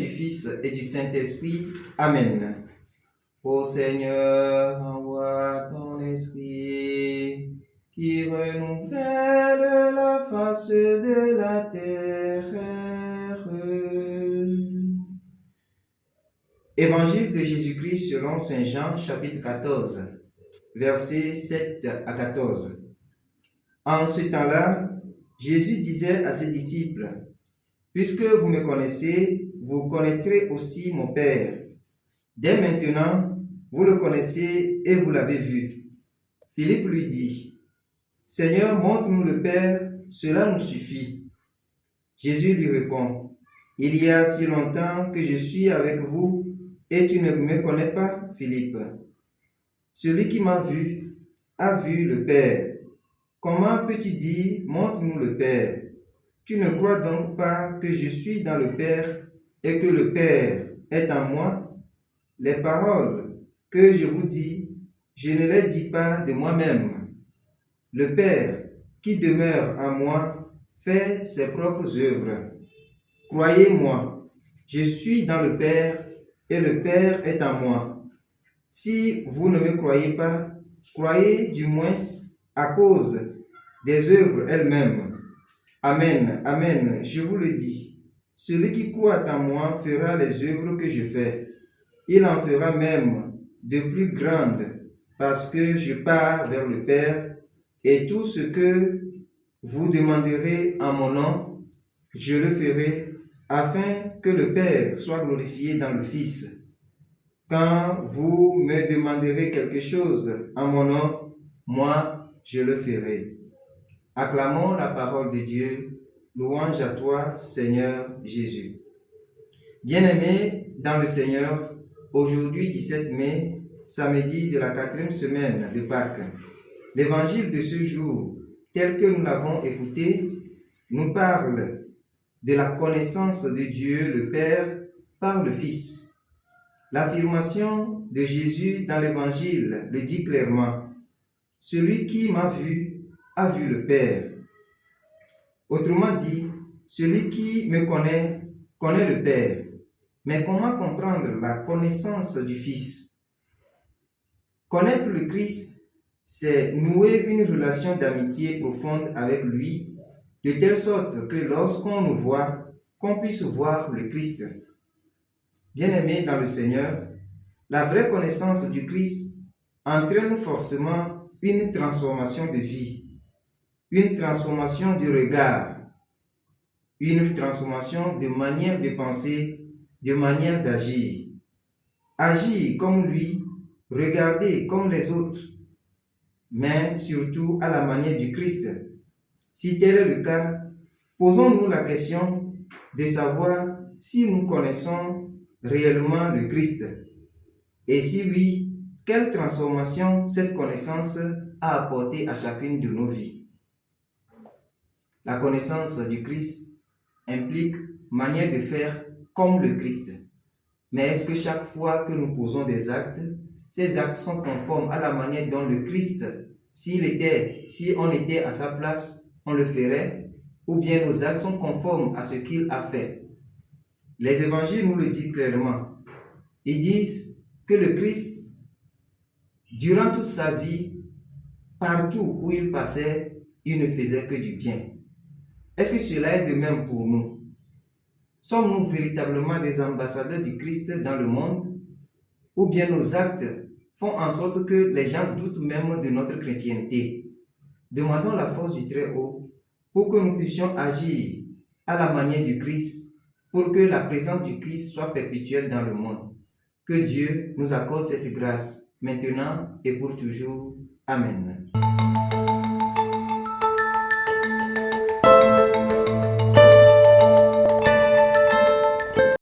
du Fils et du Saint-Esprit. Amen. Ô Seigneur, envoie ton esprit qui renouvelle la face de la terre. Évangile de Jésus-Christ selon Saint Jean, chapitre 14, versets 7 à 14. En ce temps-là, Jésus disait à ses disciples, « Puisque vous me connaissez, vous connaîtrez aussi mon Père. Dès maintenant, vous le connaissez et vous l'avez vu. » Philippe lui dit, « Seigneur, montre-nous le Père, cela nous suffit. » Jésus lui répond, « Il y a si longtemps que je suis avec vous et tu ne me connais pas, Philippe. Celui qui m'a vu a vu le Père. Comment peux-tu dire, montre-nous le Père? Tu ne crois donc pas que je suis dans le Père et que le Père est en moi? Les paroles que je vous dis, je ne les dis pas de moi-même. Le Père qui demeure en moi fait ses propres œuvres. Croyez-moi, je suis dans le Père et le Père est en moi. Si vous ne me croyez pas, croyez du moins à cause des œuvres elles-mêmes. Amen, amen, je vous le dis. Celui qui croit en moi fera les œuvres que je fais. Il en fera même de plus grandes, parce que je pars vers le Père, et tout ce que vous demanderez en mon nom, je le ferai, afin que le Père soit glorifié dans le Fils. Quand vous me demanderez quelque chose en mon nom, moi, je le ferai. Acclamons la parole de Dieu. Louange à toi, Seigneur Jésus. Bien-aimés dans le Seigneur, aujourd'hui 17 mai, samedi de la 4e semaine de Pâques, l'évangile de ce jour, tel que nous l'avons écouté, nous parle de la connaissance de Dieu le Père par le Fils. L'affirmation de Jésus dans l'évangile le dit clairement. Celui qui m'a vu a vu le Père. Autrement dit, celui qui me connaît, connaît le Père. Mais comment comprendre la connaissance du Fils? Connaître le Christ, c'est nouer une relation d'amitié profonde avec lui, de telle sorte que lorsqu'on nous voit, qu'on puisse voir le Christ. Bien-aimés dans le Seigneur, la vraie connaissance du Christ entraîne forcément une transformation de vie, une transformation du regard, une transformation de manière de penser, de manière d'agir. Agir comme lui, regarder comme les autres, mais surtout à la manière du Christ. Si tel est le cas, posons-nous la question de savoir si nous connaissons réellement le Christ. Et si oui, quelle transformation cette connaissance a apporté à chacune de nos vies? La connaissance du Christ implique manière de faire comme le Christ. Mais est-ce que chaque fois que nous posons des actes, ces actes sont conformes à la manière dont le Christ, si on était à sa place, on le ferait, ou bien nos actes sont conformes à ce qu'il a fait? Les évangiles nous le disent clairement. Ils disent que le Christ, durant toute sa vie, partout où il passait, il ne faisait que du bien. Est-ce que cela est de même pour nous? Sommes-nous véritablement des ambassadeurs du Christ dans le monde? Ou bien nos actes font en sorte que les gens doutent même de notre chrétienté? Demandons la force du Très-Haut pour que nous puissions agir à la manière du Christ, pour que la présence du Christ soit perpétuelle dans le monde. Que Dieu nous accorde cette grâce, maintenant et pour toujours. Amen.